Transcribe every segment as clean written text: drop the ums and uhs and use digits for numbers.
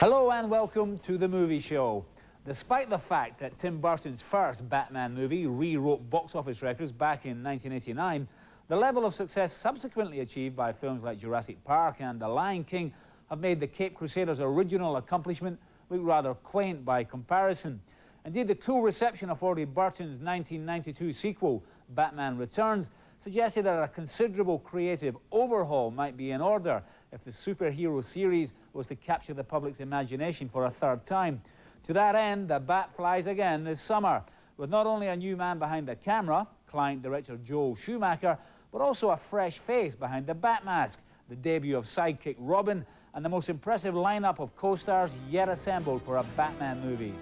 Hello and welcome to The Movie Show. Despite the fact that Tim Burton's first Batman movie rewrote box office records back in 1989, the level of success subsequently achieved by films like Jurassic Park and The Lion King have made the Cape Crusaders' original accomplishment look rather quaint by comparison. Indeed, the cool reception afforded Burton's 1992 sequel, Batman Returns, suggested that a considerable creative overhaul might be in order if the superhero series was to capture the public's imagination for a third time. To that end, the bat flies again this summer, with not only a new man behind the camera, client director Joel Schumacher, but also a fresh face behind the bat mask, the debut of sidekick Robin, and the most impressive lineup of co-stars yet assembled for a Batman movie.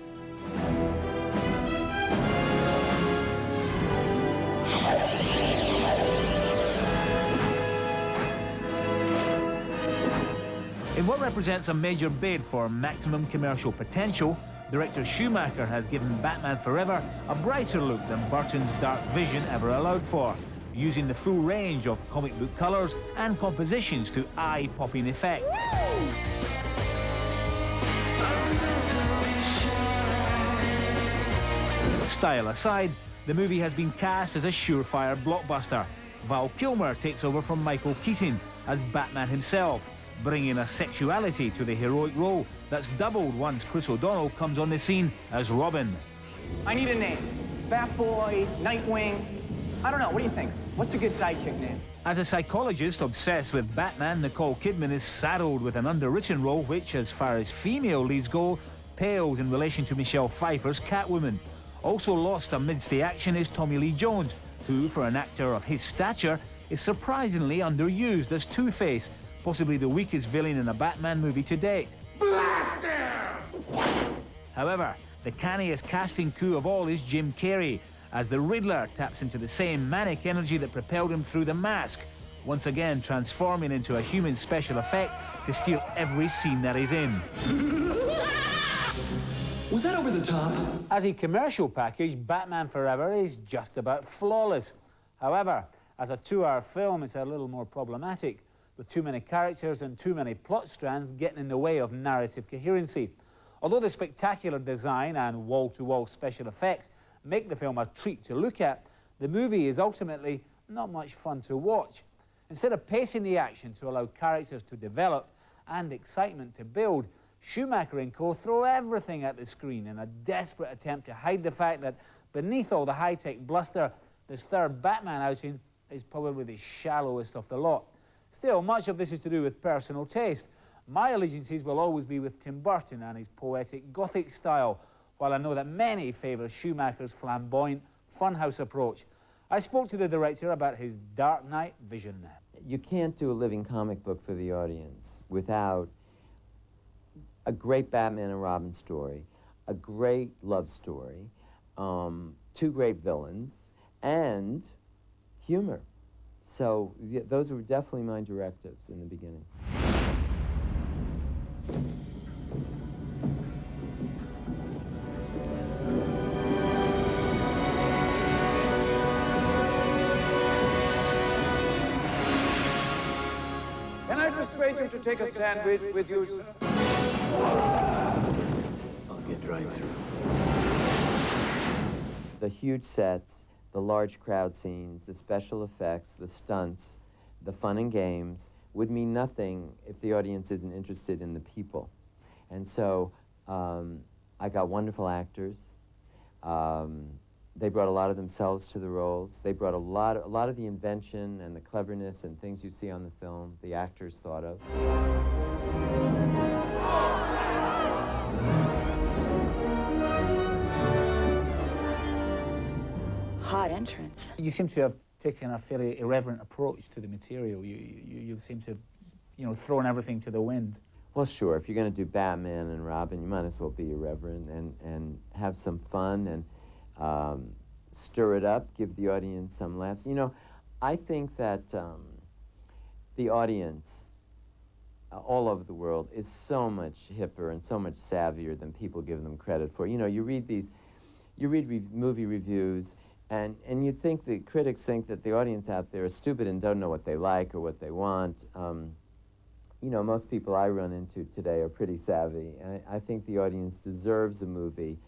In what represents a major bid for maximum commercial potential, director Schumacher has given Batman Forever a brighter look than Burton's dark vision ever allowed for, using the full range of comic book colours and compositions to eye-popping effect. Style aside, the movie has been cast as a surefire blockbuster. Val Kilmer takes over from Michael Keaton as Batman himself, bringing a sexuality to the heroic role that's doubled once Chris O'Donnell comes on the scene as Robin. I need a name. Batboy, Nightwing. I don't know, what do you think? What's a good sidekick name? As a psychologist obsessed with Batman, Nicole Kidman is saddled with an underwritten role which, as far as female leads go, pales in relation to Michelle Pfeiffer's Catwoman. Also lost amidst the action is Tommy Lee Jones, who, for an actor of his stature, is surprisingly underused as Two-Face, possibly the weakest villain in a Batman movie to date. Blast him! However, the canniest casting coup of all is Jim Carrey, as the Riddler taps into the same manic energy that propelled him through The Mask, once again transforming into a human special effect to steal every scene that he's in. Was that over the top? As a commercial package, Batman Forever is just about flawless. However, as a 2-hour film, it's a little more problematic, with too many characters and too many plot strands getting in the way of narrative coherency. Although the spectacular design and wall-to-wall special effects make the film a treat to look at, the movie is ultimately not much fun to watch. Instead of pacing the action to allow characters to develop and excitement to build, Schumacher and co. throw everything at the screen in a desperate attempt to hide the fact that beneath all the high-tech bluster, this third Batman outing is probably the shallowest of the lot. Still, much of this is to do with personal taste. My allegiances will always be with Tim Burton and his poetic Gothic style, while I know that many favour Schumacher's flamboyant, funhouse approach. I spoke to the director about his Dark Knight vision. You can't do a living comic book for the audience without a great Batman and Robin story, a great love story, 2 great villains, and humor. So those were definitely my directives in the beginning. Can I persuade you to take a sandwich with you, sir? I'll get drive-through. The huge sets, the large crowd scenes, the special effects, the stunts, the fun and games would mean nothing if the audience isn't interested in the people. And so I got wonderful actors. They brought a lot of themselves to the roles. They brought a lot of the invention and the cleverness and things you see on the film, the actors thought of. Hot entrance. You seem to have taken a fairly irreverent approach to the material. You seem to have, thrown everything to the wind. Well, sure, if you're going to do Batman and Robin, you might as well be irreverent and have some fun and stir it up, give the audience some laughs. You know, I think that the audience all over the world is so much hipper and so much savvier than people give them credit for. You know, you read movie reviews, and you'd think the critics think that the audience out there is stupid and don't know what they like or what they want. you know, most people I run into today are pretty savvy. And I think the audience deserves a movie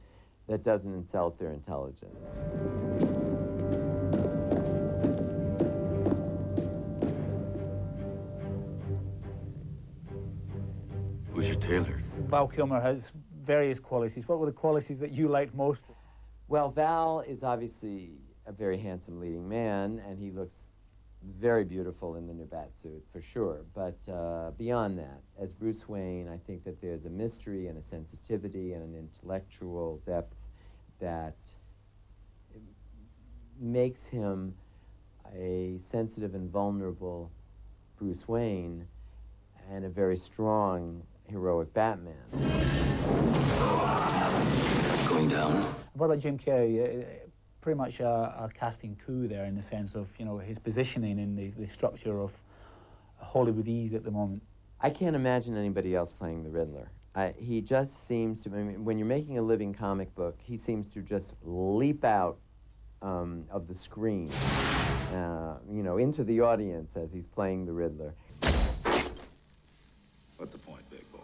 that doesn't insult their intelligence. Who's your tailor? Val Kilmer has various qualities. What were the qualities that you liked most? Well, Val is obviously a very handsome leading man, and he looks very beautiful in the new bat suit, for sure. But beyond that, as Bruce Wayne, I think that there's a mystery and a sensitivity and an intellectual depth that makes him a sensitive and vulnerable Bruce Wayne and a very strong, heroic Batman. Going down. What about Jim Carrey? Pretty much a casting coup there in the sense of, you know, his positioning in the structure of Hollywoodese at the moment. I can't imagine anybody else playing the Riddler. He just seems to, I mean, when you're making a living comic book, he seems to just leap out of the screen, you know, into the audience as he's playing the Riddler. What's the point, big boy?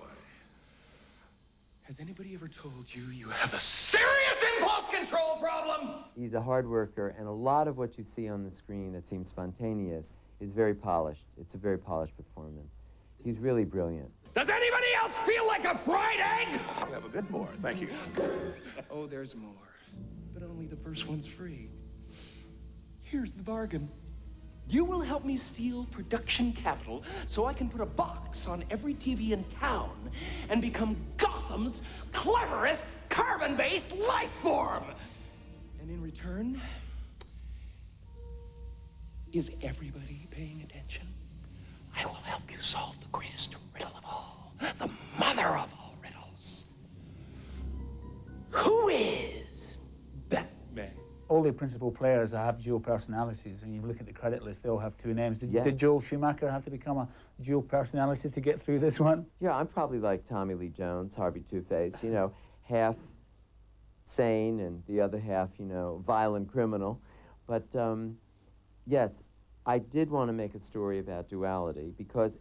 Has anybody ever told you you have a serious impulse control problem? He's a hard worker, and a lot of what you see on the screen that seems spontaneous is very polished. It's a very polished performance. He's really brilliant. Does anybody else feel like a fried egg? I'll have a bit more, thank you. Oh, there's more. But only the first one's free. Here's the bargain. You will help me steal production capital so I can put a box on every TV in town and become Gotham's cleverest carbon-based life form. And in return, is everybody paying attention? I will help you solve the greatest riddle of all, the mother of all riddles. Who is Batman? All the principal players have dual personalities, and you look at the credit list, they all have two names. Yes. Did Joel Schumacher have to become a dual personality to get through this one? Yeah, I'm probably like Tommy Lee Jones, Harvey Two-Face, you know, half sane and the other half, you know, violent criminal. But yes, I did want to make a story about duality because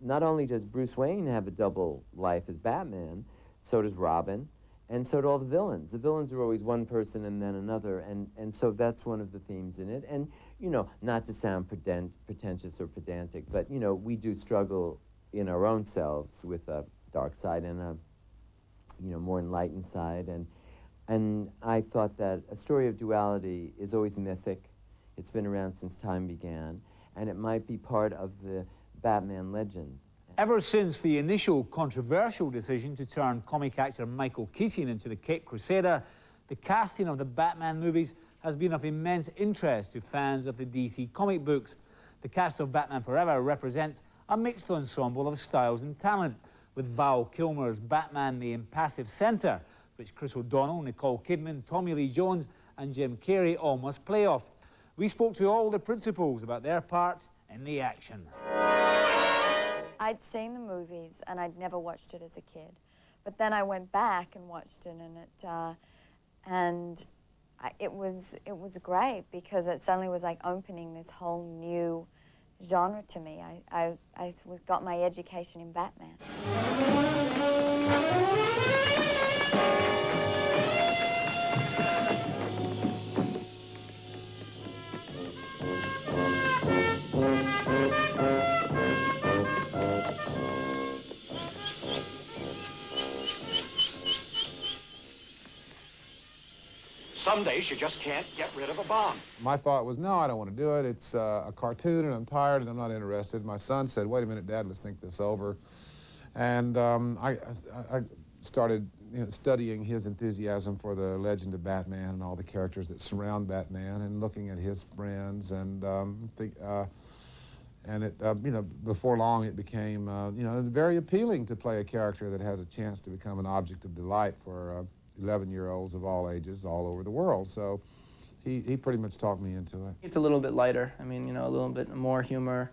not only does Bruce Wayne have a double life as Batman, so does Robin, and so do all the villains. The villains are always one person and then another, and so that's one of the themes in it. And, you know, not to sound pretentious or pedantic, but, you know, we do struggle in our own selves with a dark side and a, you know, more enlightened side. And I thought that a story of duality is always mythic. It's been around since time began, and it might be part of the Batman legend. Ever since the initial controversial decision to turn comic actor Michael Keaton into the Caped Crusader, the casting of the Batman movies has been of immense interest to fans of the DC comic books. The cast of Batman Forever represents a mixed ensemble of styles and talent, with Val Kilmer's Batman the impassive centre, which Chris O'Donnell, Nicole Kidman, Tommy Lee Jones and Jim Carrey all must play off. We spoke to all the principals about their parts in the action. I'd seen the movies and I'd never watched it as a kid, but then I went back and watched it, and it was great because it suddenly was like opening this whole new genre to me. I got my education in Batman. Some days you just can't get rid of a bomb. My thought was, no, I don't want to do it. It's a cartoon, and I'm tired, and I'm not interested. My son said, wait a minute, Dad, let's think this over. And I started studying his enthusiasm for the legend of Batman and all the characters that surround Batman, and looking at his friends, and before long it became, very appealing to play a character that has a chance to become an object of delight for 11-year-olds of all ages all over the world. So he pretty much talked me into it. It's a little bit lighter. I mean, a little bit more humor.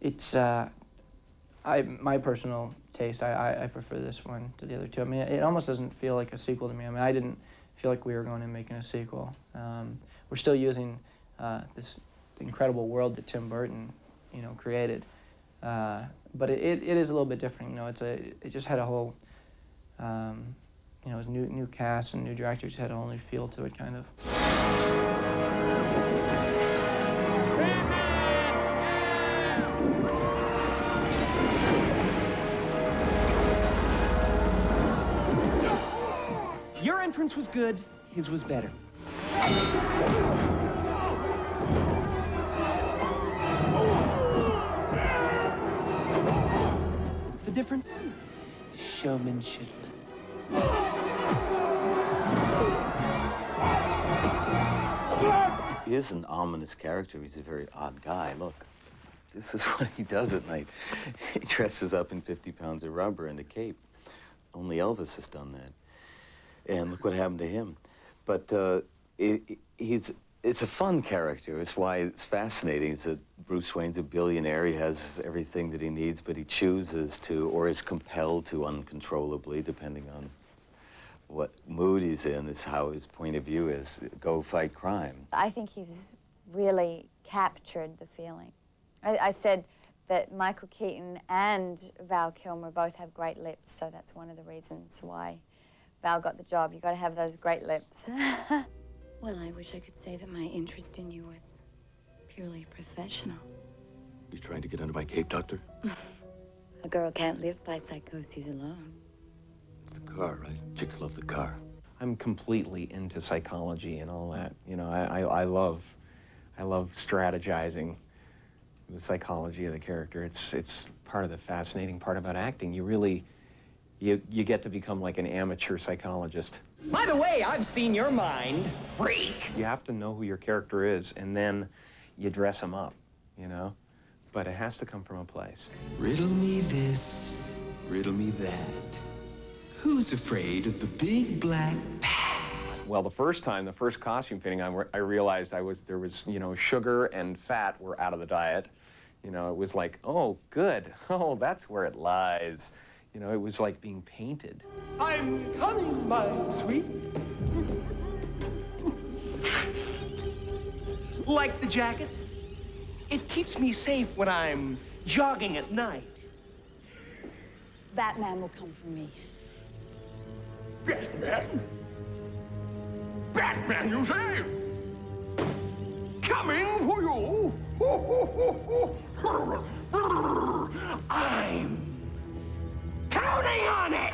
It's my personal taste. I prefer this one to the other two. I mean, it almost doesn't feel like a sequel to me. I mean, I didn't feel like we were going and making a sequel. We're still using this incredible world that Tim Burton, created. But it is a little bit different. You know, it just had a whole, you know, it was new cast and new director. Just had a whole new feel to it, kind of. Your entrance was good, his was better. The difference? Showmanship. He is an ominous character. He's a very odd guy. Look, this is what he does at night. He dresses up in 50 pounds of rubber and a cape. Only Elvis has done that. And look what happened to him. But it's a fun character. It's why it's fascinating. It's that Bruce Wayne's a billionaire. He has everything that he needs, but he chooses to, or is compelled to uncontrollably, depending on what mood he's in, is how his point of view is, go fight crime. I think he's really captured the feeling. I said that Michael Keaton and Val Kilmer both have great lips, so that's one of the reasons why Val got the job. You got to have those great lips. Well, I wish I could say that my interest in you was purely professional. You trying to get under my cape, Doctor? A girl can't live by psychoses alone. It's the car, right? Chicks love the car. I'm completely into psychology and all that. You know, I love strategizing the psychology of the character. It's part of the fascinating part about acting. You really, you get to become like an amateur psychologist. By the way, I've seen your mind, freak. You have to know who your character is, and then you dress him up, you know? But it has to come from a place. Riddle me this, riddle me that. Who's afraid of the big black bat? Well, the first costume fitting, I realized there was, you know, sugar and fat were out of the diet. You know, it was like, oh, good. Oh, that's where it lies. You know, it was like being painted. I'm coming, my sweet. Like the jacket? It keeps me safe when I'm jogging at night. Batman will come for me. Batman? Batman, you say? Coming for you? I'm counting on it!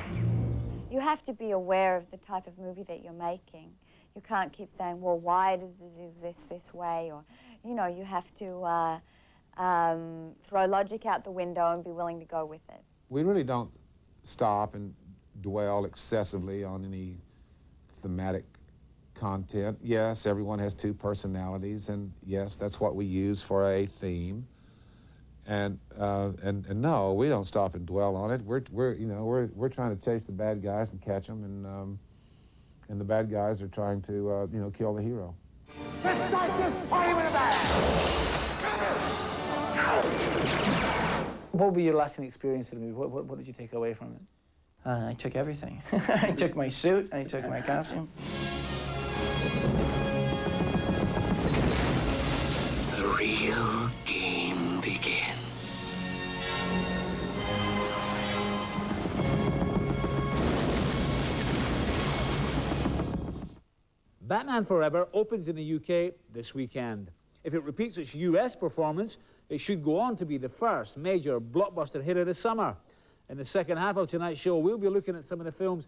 You have to be aware of the type of movie that you're making. You can't keep saying, well, why does it exist this way? Or, you know, you have to throw logic out the window and be willing to go with it. We really don't stop and dwell excessively on any thematic content. Yes, everyone has two personalities, and yes, that's what we use for a theme. And no, we don't stop and dwell on it. We're trying to chase the bad guys and catch them, and the bad guys are trying to you know, kill the hero. Let's start this party with a bang! What would be your lasting experience of the movie? What did you take away from it? I took everything. I took my suit, I took my costume. The real game begins. Batman Forever opens in the UK this weekend. If it repeats its US performance, it should go on to be the first major blockbuster hit of the summer. In the second half of tonight's show, we'll be looking at some of the film's